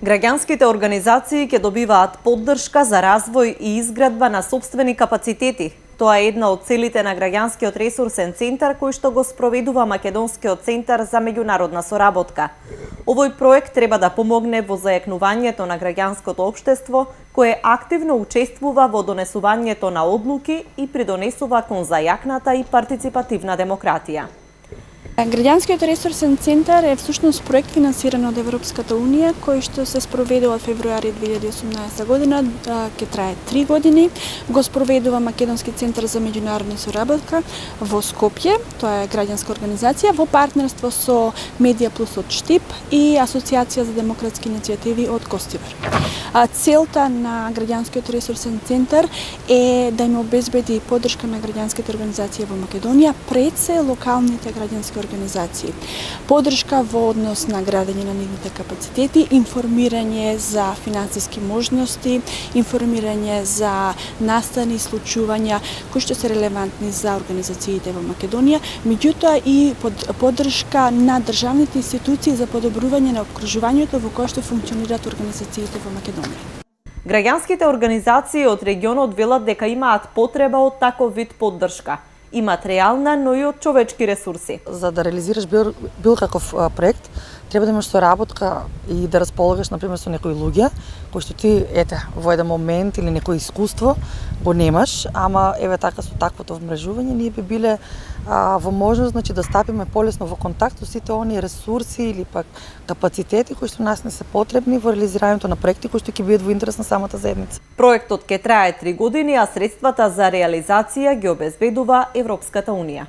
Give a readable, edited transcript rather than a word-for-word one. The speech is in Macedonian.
Граѓанските организации ќе добиваат поддршка за развој и изградба на сопствени капацитети. Тоа е една од целите на Граѓанскиот ресурсен центар кој што го спроведува Македонскиот центар за меѓународна соработка. Овој проект треба да помогне во зајакнувањето на граѓанското општество, кое активно учествува во донесувањето на одлуки и придонесува кон зајакната и партиципативна демократија. Граѓанскиот ресурсен центар е всушност проект финансиран од Европската унија, кој што се спроведува од февруари 2018 година, ќе трае 3 години. Го спроведува Македонски центар за меѓународна соработка во Скопје, тоа е граѓанска организација, во партнерство со Медија Плюс од Штип и Асоциација за демократски иницијативи од Костивар. Целта на Граѓанскиот ресурсен центар е да им обезбеди поддршка на граѓанските организации во Македонија пред се локалните граѓански организации. Поддршка во однос на градење на нивните капацитети, информирање за финансиски можности, информирање за настани случувања кои што се релевантни за организациите во Македонија, меѓутоа и поддршка на државните институции за подобрување на опкружувањето во кое што функционираат организациите во Македонија. Граѓанските организации од регионот велат дека имаат потреба од таков вид поддршка, и материјална, но и од човечки ресурси. За да реализираш бил каков проект, треба да имаш соработка и да располагаш, например, со некои луѓе, кои што ти, во еден момент или некој искуство го немаш, ама така со таквото вмрежување ние би биле во можност да стапиме полесно во контакт со сите оние ресурси или пак капацитети кои што нас не се потребни во реализирањето на проекти кои што ќе бидат во интерес на самата заедница. Проектот ќе трае 3 години, а средствата за реализација ги обезбедува Европската унија.